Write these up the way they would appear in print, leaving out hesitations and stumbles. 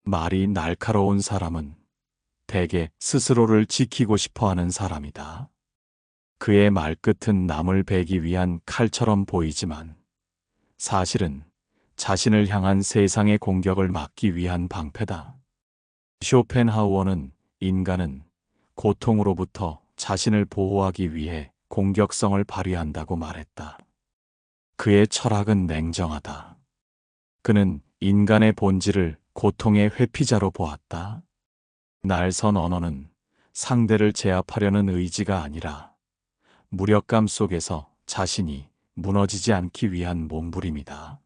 말이 날카로운 사람은 대개 스스로를 지키고 싶어 하는 사람이다. 그의 말끝은 남을 베기 위한 칼처럼 보이지만 사실은 자신을 향한 세상의 공격을 막기 위한 방패다. 쇼펜하우어는 인간은 고통으로부터 자신을 보호하기 위해 공격성을 발휘한다고 말했다. 그의 철학은 냉정하다. 그는 인간의 본질을 고통의 회피자로 보았다. 날선 언어는 상대를 제압하려는 의지가 아니라 무력감 속에서 자신이 무너지지 않기 위한 몸부림이다.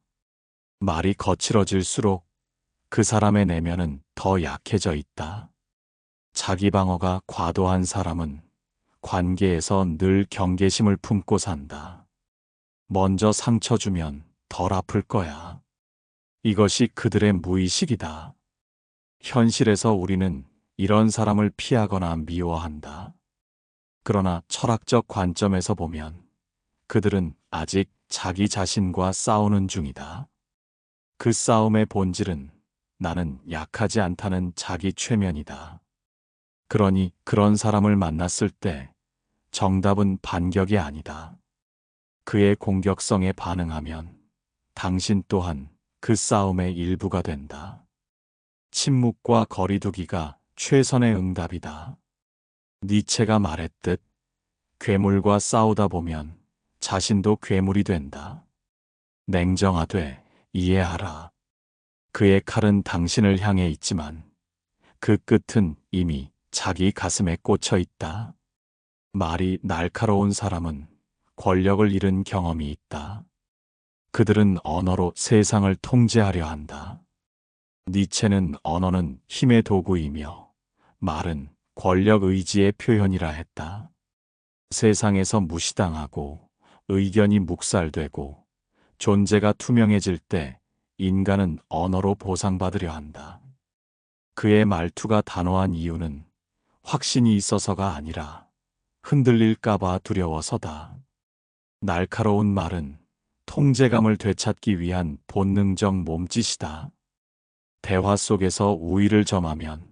말이 거칠어질수록 그 사람의 내면은 더 약해져 있다. 자기 방어가 과도한 사람은 관계에서 늘 경계심을 품고 산다. 먼저 상처 주면 덜 아플 거야. 이것이 그들의 무의식이다. 현실에서 우리는 이런 사람을 피하거나 미워한다. 그러나 철학적 관점에서 보면 그들은 아직 자기 자신과 싸우는 중이다. 그 싸움의 본질은 나는 약하지 않다는 자기 최면이다. 그러니 그런 사람을 만났을 때 정답은 반격이 아니다. 그의 공격성에 반응하면 당신 또한 그 싸움의 일부가 된다. 침묵과 거리두기가 최선의 응답이다. 니체가 말했듯 괴물과 싸우다 보면 자신도 괴물이 된다. 냉정하되 이해하라. 그의 칼은 당신을 향해 있지만 그 끝은 이미 자기 가슴에 꽂혀 있다. 말이 날카로운 사람은 권력을 잃은 경험이 있다. 그들은 언어로 세상을 통제하려 한다. 니체는 언어는 힘의 도구이며 말은 권력 의지의 표현이라 했다. 세상에서 무시당하고 의견이 묵살되고 존재가 투명해질 때 인간은 언어로 보상받으려 한다. 그의 말투가 단호한 이유는 확신이 있어서가 아니라 흔들릴까봐 두려워서다. 날카로운 말은 통제감을 되찾기 위한 본능적 몸짓이다. 대화 속에서 우위를 점하면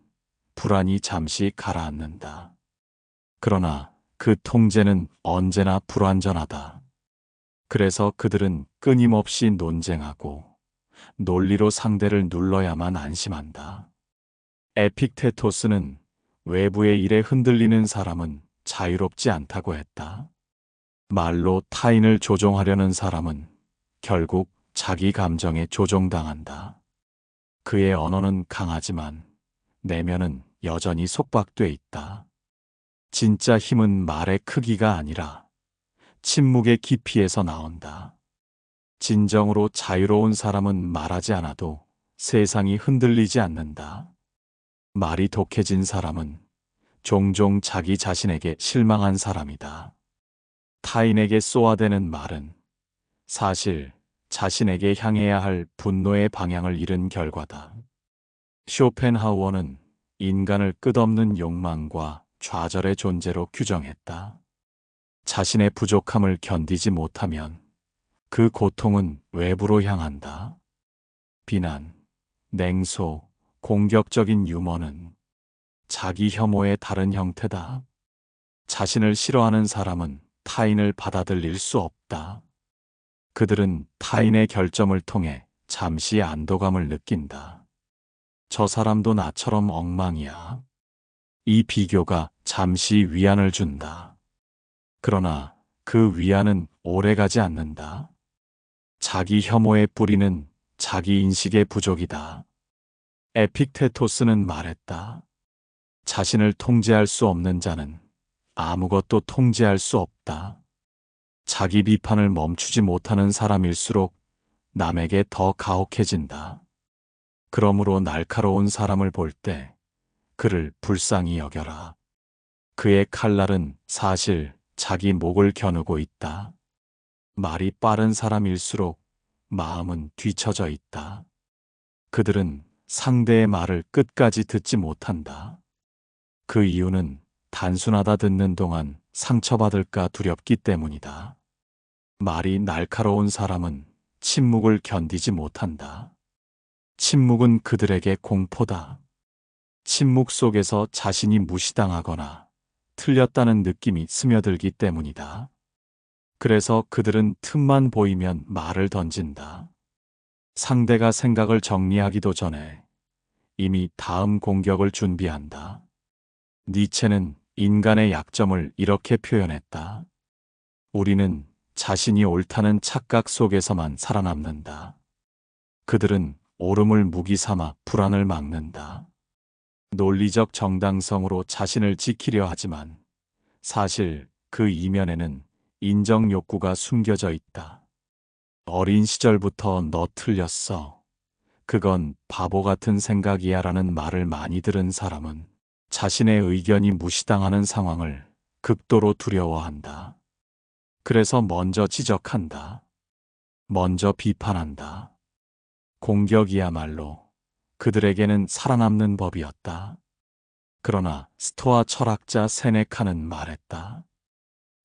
불안이 잠시 가라앉는다. 그러나 그 통제는 언제나 불완전하다. 그래서 그들은 끊임없이 논쟁하고 논리로 상대를 눌러야만 안심한다. 에픽테토스는 외부의 일에 흔들리는 사람은 자유롭지 않다고 했다. 말로 타인을 조종하려는 사람은 결국 자기 감정에 조종당한다. 그의 언어는 강하지만 내면은 여전히 속박돼 있다. 진짜 힘은 말의 크기가 아니라 침묵의 깊이에서 나온다. 진정으로 자유로운 사람은 말하지 않아도 세상이 흔들리지 않는다. 말이 독해진 사람은 종종 자기 자신에게 실망한 사람이다. 타인에게 쏘아대는 말은 사실 자신에게 향해야 할 분노의 방향을 잃은 결과다. 쇼펜하우어는 인간을 끝없는 욕망과 좌절의 존재로 규정했다. 자신의 부족함을 견디지 못하면 그 고통은 외부로 향한다. 비난, 냉소, 공격적인 유머는 자기 혐오의 다른 형태다. 자신을 싫어하는 사람은 타인을 받아들일 수 없다. 그들은 타인의 결점을 통해 잠시 안도감을 느낀다. 저 사람도 나처럼 엉망이야. 이 비교가 잠시 위안을 준다. 그러나 그 위안은 오래가지 않는다. 자기 혐오의 뿌리는 자기 인식의 부족이다. 에픽테토스는 말했다. 자신을 통제할 수 없는 자는 아무것도 통제할 수 없다. 자기 비판을 멈추지 못하는 사람일수록 남에게 더 가혹해진다. 그러므로 날카로운 사람을 볼 때 그를 불쌍히 여겨라. 그의 칼날은 사실 자기 목을 겨누고 있다. 말이 빠른 사람일수록 마음은 뒤처져 있다. 그들은 상대의 말을 끝까지 듣지 못한다. 그 이유는 단순하다 듣는 동안 상처받을까 두렵기 때문이다. 말이 날카로운 사람은 침묵을 견디지 못한다. 침묵은 그들에게 공포다. 침묵 속에서 자신이 무시당하거나 틀렸다는 느낌이 스며들기 때문이다. 그래서 그들은 틈만 보이면 말을 던진다. 상대가 생각을 정리하기도 전에 이미 다음 공격을 준비한다. 니체는 인간의 약점을 이렇게 표현했다. 우리는 자신이 옳다는 착각 속에서만 살아남는다. 그들은 옳음을 무기 삼아 불안을 막는다. 논리적 정당성으로 자신을 지키려 하지만 사실 그 이면에는 인정 욕구가 숨겨져 있다. 어린 시절부터 너 틀렸어. 그건 바보 같은 생각이야 라는 말을 많이 들은 사람은 자신의 의견이 무시당하는 상황을 극도로 두려워한다. 그래서 먼저 지적한다. 먼저 비판한다. 공격이야말로 그들에게는 살아남는 법이었다. 그러나 스토아 철학자 세네카는 말했다.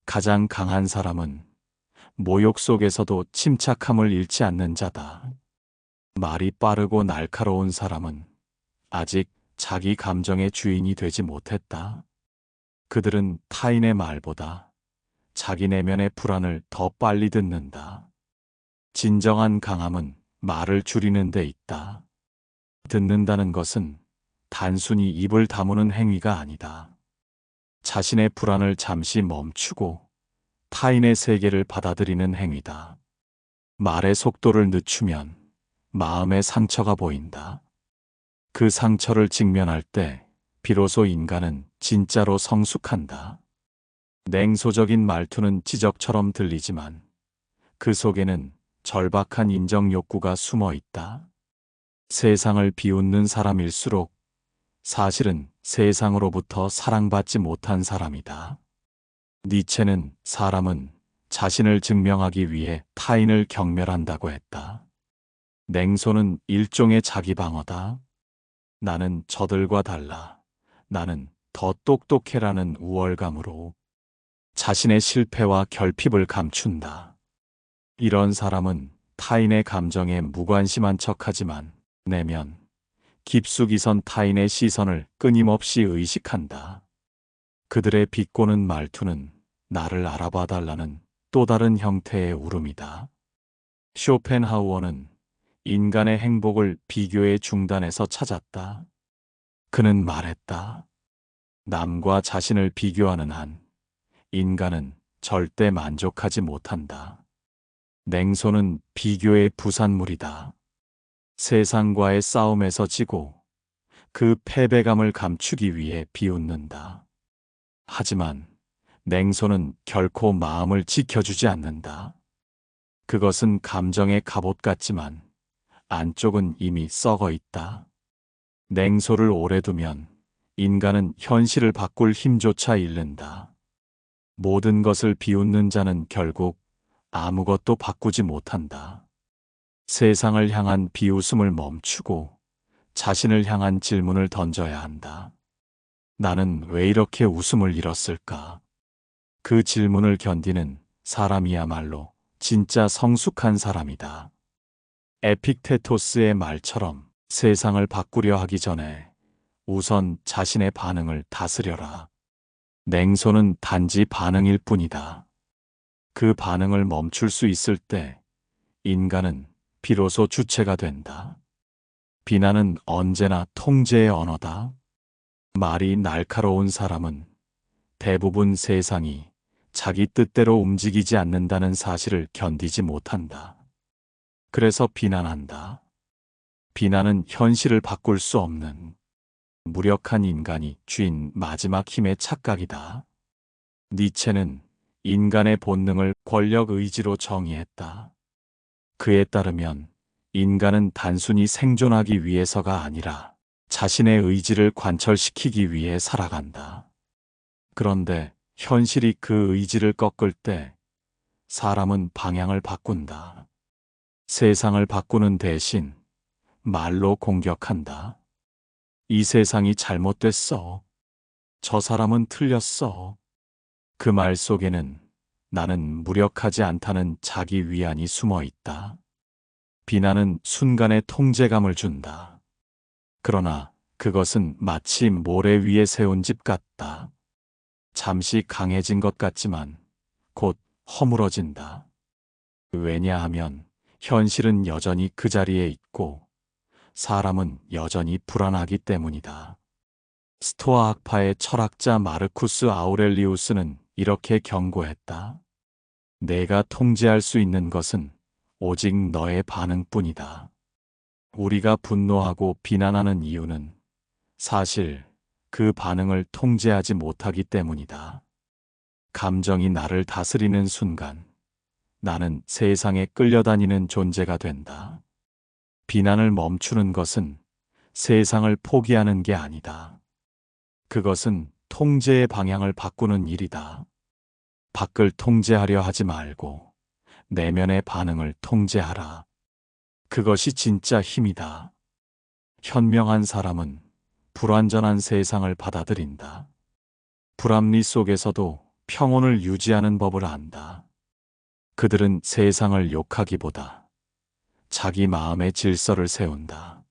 가장 강한 사람은 모욕 속에서도 침착함을 잃지 않는 자다. 말이 빠르고 날카로운 사람은 아직 자기 감정의 주인이 되지 못했다. 그들은 타인의 말보다 자기 내면의 불안을 더 빨리 듣는다. 진정한 강함은 말을 줄이는 데 있다. 듣는다는 것은 단순히 입을 다무는 행위가 아니다. 자신의 불안을 잠시 멈추고 타인의 세계를 받아들이는 행위다. 말의 속도를 늦추면 마음의 상처가 보인다. 그 상처를 직면할 때 비로소 인간은 진짜로 성숙한다. 냉소적인 말투는 지적처럼 들리지만 그 속에는 절박한 인정 욕구가 숨어 있다. 세상을 비웃는 사람일수록 사실은 세상으로부터 사랑받지 못한 사람이다. 니체는 사람은 자신을 증명하기 위해 타인을 경멸한다고 했다. 냉소는 일종의 자기 방어다. 나는 저들과 달라. 나는 더 똑똑해라는 우월감으로 자신의 실패와 결핍을 감춘다. 이런 사람은 타인의 감정에 무관심한 척하지만 내면 깊숙이 선 타인의 시선을 끊임없이 의식한다. 그들의 비꼬는 말투는 나를 알아봐 달라는 또 다른 형태의 울음이다. 쇼펜하우어는 인간의 행복을 비교의 중단에서 찾았다. 그는 말했다. 남과 자신을 비교하는 한 인간은 절대 만족하지 못한다. 냉소는 비교의 부산물이다. 세상과의 싸움에서 지고 그 패배감을 감추기 위해 비웃는다. 하지만 냉소는 결코 마음을 지켜주지 않는다. 그것은 감정의 갑옷 같지만 안쪽은 이미 썩어 있다. 냉소를 오래 두면 인간은 현실을 바꿀 힘조차 잃는다. 모든 것을 비웃는 자는 결국 아무것도 바꾸지 못한다. 세상을 향한 비웃음을 멈추고 자신을 향한 질문을 던져야 한다. 나는 왜 이렇게 웃음을 잃었을까? 그 질문을 견디는 사람이야말로 진짜 성숙한 사람이다. 에픽테토스의 말처럼 세상을 바꾸려 하기 전에 우선 자신의 반응을 다스려라. 냉소는 단지 반응일 뿐이다. 그 반응을 멈출 수 있을 때 인간은 비로소 주체가 된다. 비난은 언제나 통제의 언어다. 말이 날카로운 사람은 대부분 세상이 자기 뜻대로 움직이지 않는다는 사실을 견디지 못한다. 그래서 비난한다. 비난은 현실을 바꿀 수 없는 무력한 인간이 쥔 마지막 힘의 착각이다. 니체는 인간의 본능을 권력 의지로 정의했다. 그에 따르면 인간은 단순히 생존하기 위해서가 아니라 자신의 의지를 관철시키기 위해 살아간다. 그런데 현실이 그 의지를 꺾을 때 사람은 방향을 바꾼다. 세상을 바꾸는 대신 말로 공격한다. 이 세상이 잘못됐어. 저 사람은 틀렸어. 그 말 속에는 나는 무력하지 않다는 자기 위안이 숨어 있다. 비난은 순간의 통제감을 준다. 그러나 그것은 마치 모래 위에 세운 집 같다. 잠시 강해진 것 같지만 곧 허물어진다. 왜냐하면 현실은 여전히 그 자리에 있고 사람은 여전히 불안하기 때문이다. 스토아 학파의 철학자 마르쿠스 아우렐리우스는 이렇게 경고했다. 내가 통제할 수 있는 것은 오직 너의 반응뿐이다. 우리가 분노하고 비난하는 이유는 사실 그 반응을 통제하지 못하기 때문이다. 감정이 나를 다스리는 순간 나는 세상에 끌려다니는 존재가 된다. 비난을 멈추는 것은 세상을 포기하는 게 아니다. 그것은 통제의 방향을 바꾸는 일이다. 밖을 통제하려 하지 말고 내면의 반응을 통제하라. 그것이 진짜 힘이다. 현명한 사람은 불완전한 세상을 받아들인다. 불합리 속에서도 평온을 유지하는 법을 안다. 그들은 세상을 욕하기보다 자기 마음의 질서를 세운다.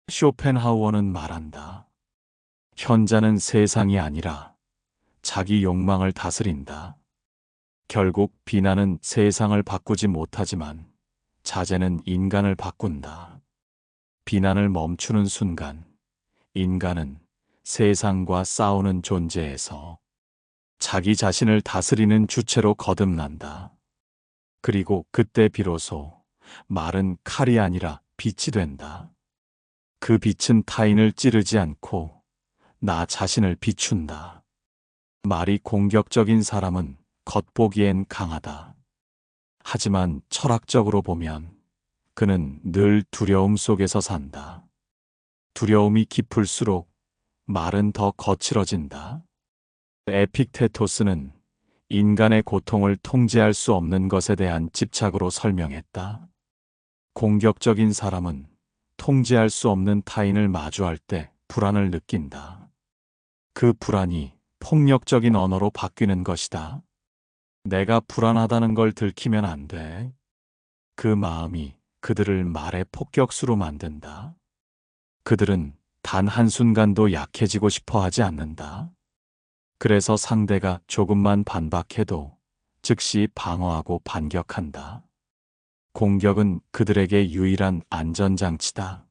쇼펜하우어는 말한다. 현자는 세상이 아니라 자기 욕망을 다스린다. 결국 비난은 세상을 바꾸지 못하지만 자제는 인간을 바꾼다. 비난을 멈추는 순간 인간은 세상과 싸우는 존재에서 자기 자신을 다스리는 주체로 거듭난다. 그리고 그때 비로소 말은 칼이 아니라 빛이 된다. 그 빛은 타인을 찌르지 않고 나 자신을 비춘다. 말이 공격적인 사람은 겉보기엔 강하다. 하지만 철학적으로 보면 그는 늘 두려움 속에서 산다. 두려움이 깊을수록 말은 더 거칠어진다. 에픽테토스는 인간의 고통을 통제할 수 없는 것에 대한 집착으로 설명했다. 공격적인 사람은 통제할 수 없는 타인을 마주할 때 불안을 느낀다. 그 불안이 폭력적인 언어로 바뀌는 것이다. 내가 불안하다는 걸 들키면 안 돼. 그 마음이 그들을 말의 폭격수로 만든다. 그들은 단 한순간도 약해지고 싶어 하지 않는다. 그래서 상대가 조금만 반박해도 즉시 방어하고 반격한다. 공격은 그들에게 유일한 안전장치다.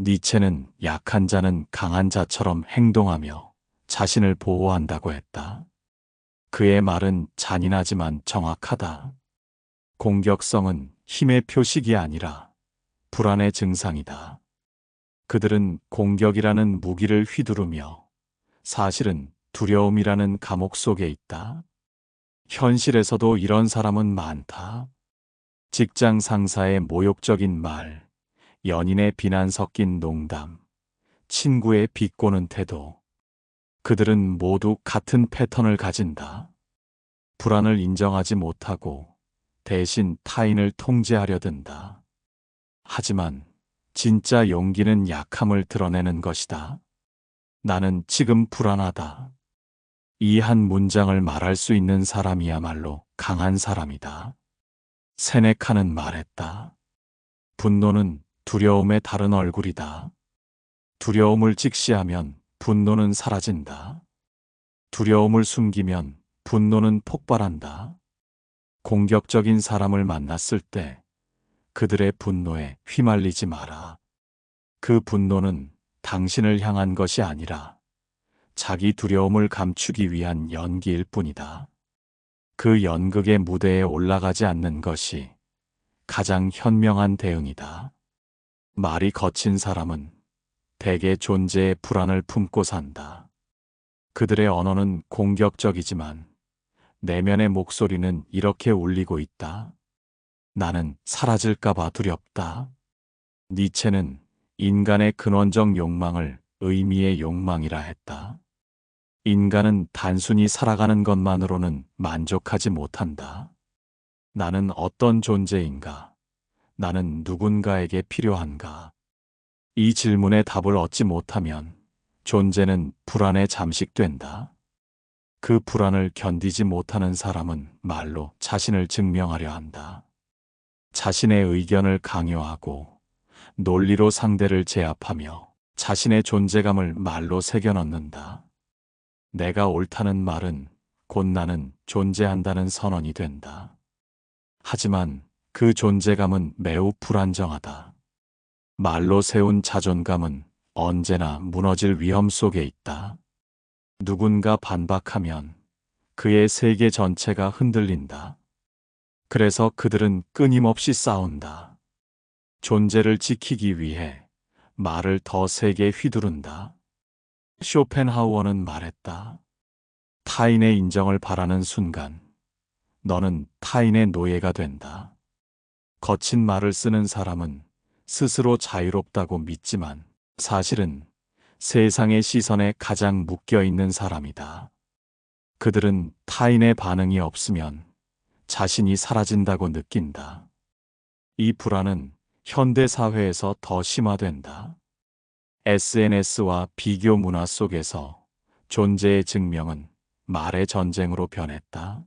니체는 약한 자는 강한 자처럼 행동하며 자신을 보호한다고 했다. 그의 말은 잔인하지만 정확하다. 공격성은 힘의 표식이 아니라 불안의 증상이다. 그들은 공격이라는 무기를 휘두르며 사실은 두려움이라는 감옥 속에 있다. 현실에서도 이런 사람은 많다. 직장 상사의 모욕적인 말, 연인의 비난 섞인 농담, 친구의 비꼬는 태도. 그들은 모두 같은 패턴을 가진다. 불안을 인정하지 못하고 대신 타인을 통제하려 든다. 하지만 진짜 용기는 약함을 드러내는 것이다. 나는 지금 불안하다. 이 한 문장을 말할 수 있는 사람이야말로 강한 사람이다. 세네카는 말했다. 분노는 두려움의 다른 얼굴이다. 두려움을 직시하면 분노는 사라진다. 두려움을 숨기면 분노는 폭발한다. 공격적인 사람을 만났을 때 그들의 분노에 휘말리지 마라. 그 분노는 당신을 향한 것이 아니라 자기 두려움을 감추기 위한 연기일 뿐이다. 그 연극의 무대에 올라가지 않는 것이 가장 현명한 대응이다. 말이 거친 사람은 대개 존재의 불안을 품고 산다. 그들의 언어는 공격적이지만 내면의 목소리는 이렇게 울리고 있다. 나는 사라질까봐 두렵다. 니체는 인간의 근원적 욕망을 의미의 욕망이라 했다. 인간은 단순히 살아가는 것만으로는 만족하지 못한다. 나는 어떤 존재인가? 나는 누군가에게 필요한가? 이 질문에 답을 얻지 못하면 존재는 불안에 잠식된다. 그 불안을 견디지 못하는 사람은 말로 자신을 증명하려 한다. 자신의 의견을 강요하고 논리로 상대를 제압하며 자신의 존재감을 말로 새겨넣는다. 내가 옳다는 말은 곧 나는 존재한다는 선언이 된다. 하지만 그 존재감은 매우 불안정하다. 말로 세운 자존감은 언제나 무너질 위험 속에 있다. 누군가 반박하면 그의 세계 전체가 흔들린다. 그래서 그들은 끊임없이 싸운다. 존재를 지키기 위해 말을 더 세게 휘두른다. 쇼펜하우어는 말했다. 타인의 인정을 바라는 순간 너는 타인의 노예가 된다. 거친 말을 쓰는 사람은 스스로 자유롭다고 믿지만 사실은 세상의 시선에 가장 묶여 있는 사람이다. 그들은 타인의 반응이 없으면 자신이 사라진다고 느낀다. 이 불안은 현대 사회에서 더 심화된다. SNS와 비교 문화 속에서 존재의 증명은 말의 전쟁으로 변했다.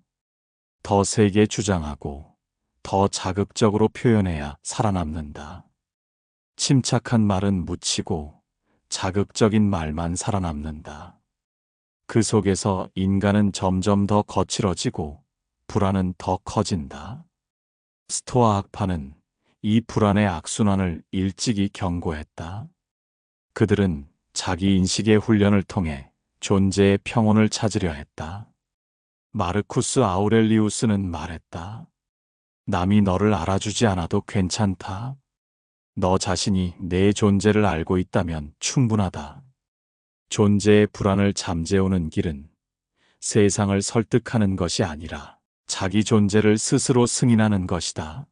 더 세게 주장하고 더 자극적으로 표현해야 살아남는다. 침착한 말은 묻히고 자극적인 말만 살아남는다. 그 속에서 인간은 점점 더 거칠어지고 불안은 더 커진다. 스토아 학파는 이 불안의 악순환을 일찍이 경고했다. 그들은 자기 인식의 훈련을 통해 존재의 평온을 찾으려 했다. 마르쿠스 아우렐리우스는 말했다. 남이 너를 알아주지 않아도 괜찮다. 너 자신이 내 존재를 알고 있다면 충분하다. 존재의 불안을 잠재우는 길은 세상을 설득하는 것이 아니라 자기 존재를 스스로 승인하는 것이다.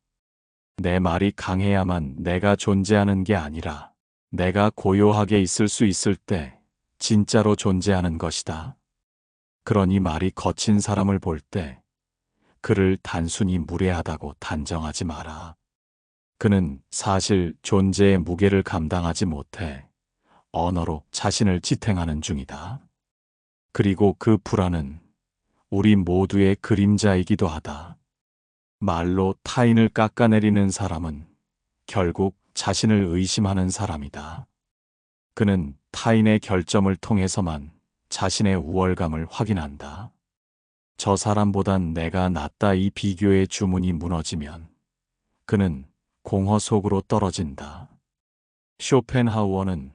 내 말이 강해야만 내가 존재하는 게 아니라 내가 고요하게 있을 수 있을 때 진짜로 존재하는 것이다. 그러니 말이 거친 사람을 볼 때 그를 단순히 무례하다고 단정하지 마라. 그는 사실 존재의 무게를 감당하지 못해 언어로 자신을 지탱하는 중이다. 그리고 그 불안은 우리 모두의 그림자이기도 하다. 말로 타인을 깎아내리는 사람은 결국 자신을 의심하는 사람이다. 그는 타인의 결점을 통해서만 자신의 우월감을 확인한다. 저 사람보단 내가 낫다 이 비교의 주문이 무너지면 그는 공허 속으로 떨어진다. 쇼펜하우어는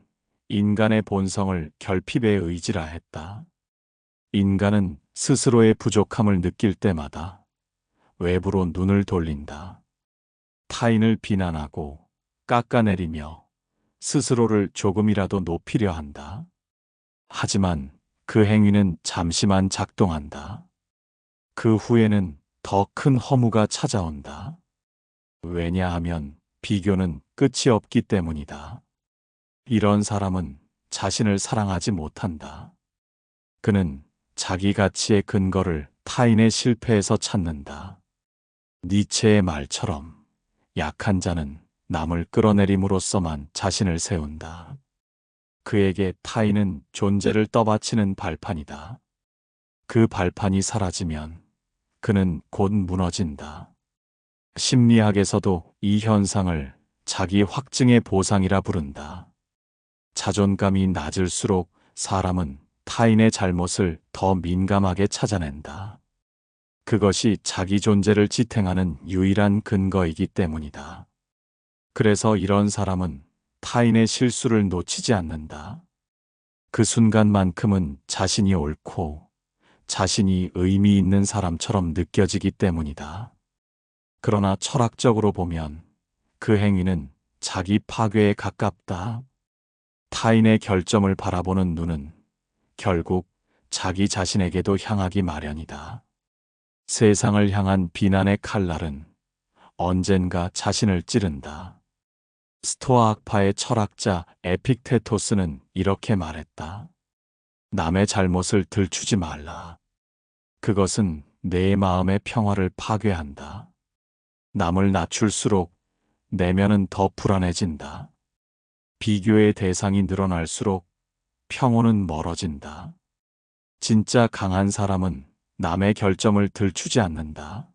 인간의 본성을 결핍의 의지라 했다. 인간은 스스로의 부족함을 느낄 때마다 외부로 눈을 돌린다. 타인을 비난하고 깎아내리며 스스로를 조금이라도 높이려 한다. 하지만 그 행위는 잠시만 작동한다. 그 후에는 더 큰 허무가 찾아온다. 왜냐하면 비교는 끝이 없기 때문이다. 이런 사람은 자신을 사랑하지 못한다. 그는 자기 가치의 근거를 타인의 실패에서 찾는다. 니체의 말처럼 약한 자는 남을 끌어내림으로써만 자신을 세운다. 그에게 타인은 존재를 떠받치는 발판이다. 그 발판이 사라지면 그는 곧 무너진다. 심리학에서도 이 현상을 자기 확증의 보상이라 부른다. 자존감이 낮을수록 사람은 타인의 잘못을 더 민감하게 찾아낸다. 그것이 자기 존재를 지탱하는 유일한 근거이기 때문이다. 그래서 이런 사람은 타인의 실수를 놓치지 않는다. 그 순간만큼은 자신이 옳고 자신이 의미 있는 사람처럼 느껴지기 때문이다. 그러나 철학적으로 보면 그 행위는 자기 파괴에 가깝다. 타인의 결점을 바라보는 눈은 결국 자기 자신에게도 향하기 마련이다. 세상을 향한 비난의 칼날은 언젠가 자신을 찌른다. 스토아 학파의 철학자 에픽테토스는 이렇게 말했다. 남의 잘못을 들추지 말라. 그것은 내 마음의 평화를 파괴한다. 남을 낮출수록 내면은 더 불안해진다. 비교의 대상이 늘어날수록 평온은 멀어진다. 진짜 강한 사람은 남의 결점을 들추지 않는다.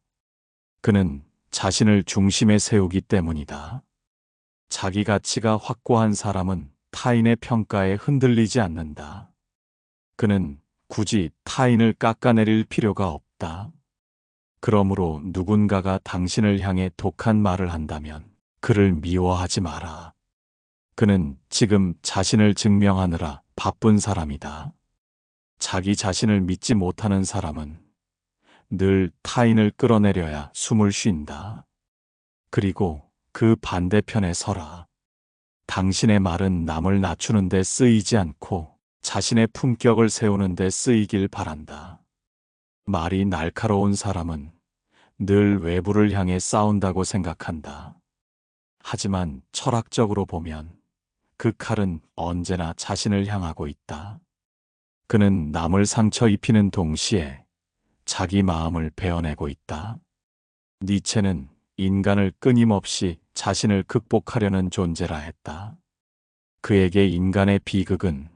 그는 자신을 중심에 세우기 때문이다. 자기 가치가 확고한 사람은 타인의 평가에 흔들리지 않는다. 그는 굳이 타인을 깎아내릴 필요가 없다. 그러므로 누군가가 당신을 향해 독한 말을 한다면 그를 미워하지 마라. 그는 지금 자신을 증명하느라 바쁜 사람이다. 자기 자신을 믿지 못하는 사람은 늘 타인을 끌어내려야 숨을 쉰다. 그리고 그 반대편에 서라. 당신의 말은 남을 낮추는 데 쓰이지 않고 자신의 품격을 세우는 데 쓰이길 바란다. 말이 날카로운 사람은 늘 외부를 향해 싸운다고 생각한다. 하지만 철학적으로 보면 그 칼은 언제나 자신을 향하고 있다. 그는 남을 상처 입히는 동시에 자기 마음을 베어내고 있다. 니체는 인간을 끊임없이 자신을 극복하려는 존재라 했다. 그에게 인간의 비극은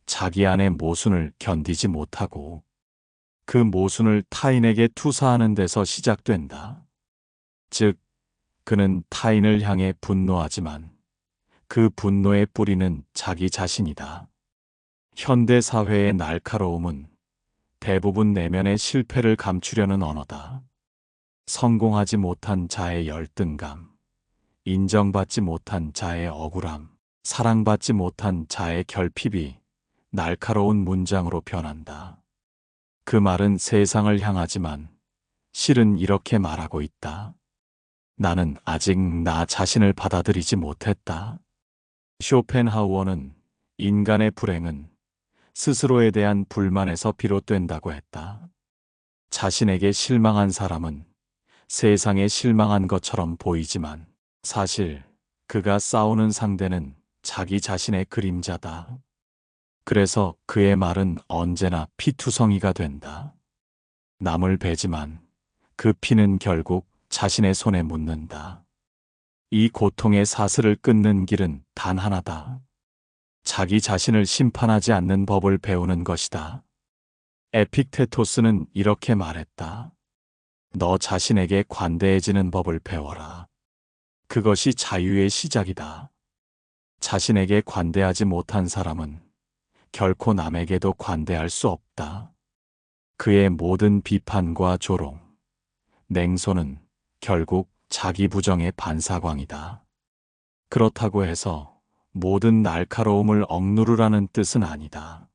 자기 안의 모순을 견디지 못하고 그 모순을 타인에게 투사하는 데서 시작된다. 즉, 그는 타인을 향해 분노하지만 그 분노의 뿌리는 자기 자신이다. 현대 사회의 날카로움은 대부분 내면의 실패를 감추려는 언어다. 성공하지 못한 자의 열등감, 인정받지 못한 자의 억울함, 사랑받지 못한 자의 결핍이 날카로운 문장으로 변한다. 그 말은 세상을 향하지만 실은 이렇게 말하고 있다. 나는 아직 나 자신을 받아들이지 못했다. 쇼펜하우어는 인간의 불행은 스스로에 대한 불만에서 비롯된다고 했다. 자신에게 실망한 사람은 세상에 실망한 것처럼 보이지만 사실 그가 싸우는 상대는 자기 자신의 그림자다. 그래서 그의 말은 언제나 피투성이가 된다. 남을 베지만 그 피는 결국 자신의 손에 묻는다. 이 고통의 사슬을 끊는 길은 단 하나다. 자기 자신을 심판하지 않는 법을 배우는 것이다. 에픽테토스는 이렇게 말했다. 너 자신에게 관대해지는 법을 배워라. 그것이 자유의 시작이다. 자신에게 관대하지 못한 사람은 결코 남에게도 관대할 수 없다. 그의 모든 비판과 조롱, 냉소는 결국 자기 부정의 반사광이다. 그렇다고 해서 모든 날카로움을 억누르라는 뜻은 아니다.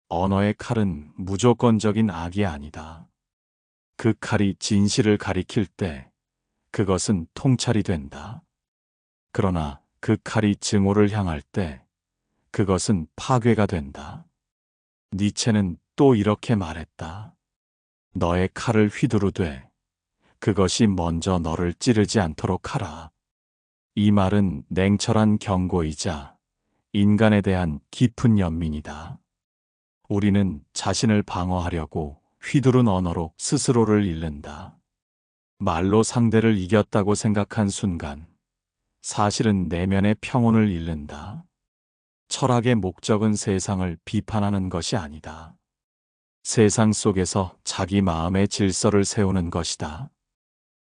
언어의 칼은 무조건적인 악이 아니다. 그 칼이 진실을 가리킬 때 그것은 통찰이 된다. 그러나 그 칼이 증오를 향할 때 그것은 파괴가 된다. 니체는 또 이렇게 말했다. 너의 칼을 휘두르되 그것이 먼저 너를 찌르지 않도록 하라. 이 말은 냉철한 경고이자 인간에 대한 깊은 연민이다. 우리는 자신을 방어하려고 휘두른 언어로 스스로를 잃는다. 말로 상대를 이겼다고 생각한 순간 사실은 내면의 평온을 잃는다. 철학의 목적은 세상을 비판하는 것이 아니다. 세상 속에서 자기 마음의 질서를 세우는 것이다.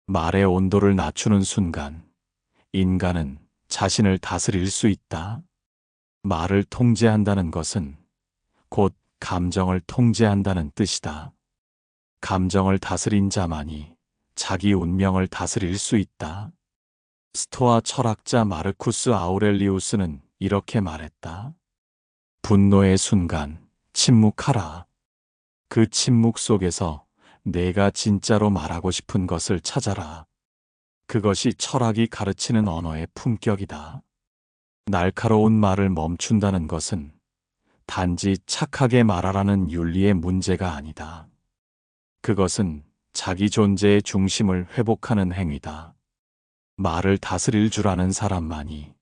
말의 온도를 낮추는 순간 인간은 자신을 다스릴 수 있다. 말을 통제한다는 것은 곧 감정을 통제한다는 뜻이다. 감정을 다스린 자만이 자기 운명을 다스릴 수 있다. 스토아 철학자 마르쿠스 아우렐리우스는 이렇게 말했다. 분노의 순간 침묵하라. 그 침묵 속에서 내가 진짜로 말하고 싶은 것을 찾아라. 그것이 철학이 가르치는 언어의 품격이다. 날카로운 말을 멈춘다는 것은 단지 착하게 말하라는 윤리의 문제가 아니다. 그것은 자기 존재의 중심을 회복하는 행위다. 말을 다스릴 줄 아는 사람만이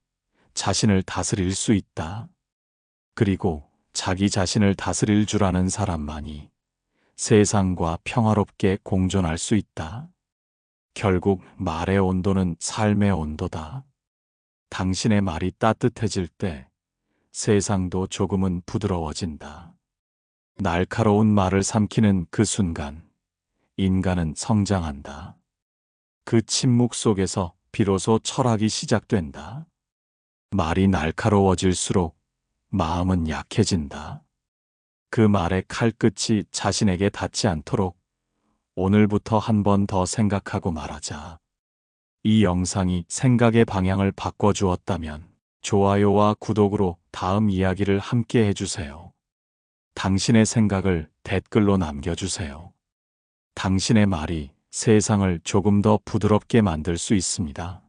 자신을 다스릴 수 있다. 그리고 자기 자신을 다스릴 줄 아는 사람만이 세상과 평화롭게 공존할 수 있다. 결국 말의 온도는 삶의 온도다. 당신의 말이 따뜻해질 때 세상도 조금은 부드러워진다. 날카로운 말을 삼키는 그 순간 인간은 성장한다. 그 침묵 속에서 비로소 철학이 시작된다. 말이 날카로워질수록 마음은 약해진다. 그 말의 칼끝이 자신에게 닿지 않도록 오늘부터 한 번 더 생각하고 말하자. 이 영상이 생각의 방향을 바꿔주었다면 좋아요와 구독으로 다음 이야기를 함께 해주세요. 당신의 생각을 댓글로 남겨주세요. 당신의 말이 세상을 조금 더 부드럽게 만들 수 있습니다.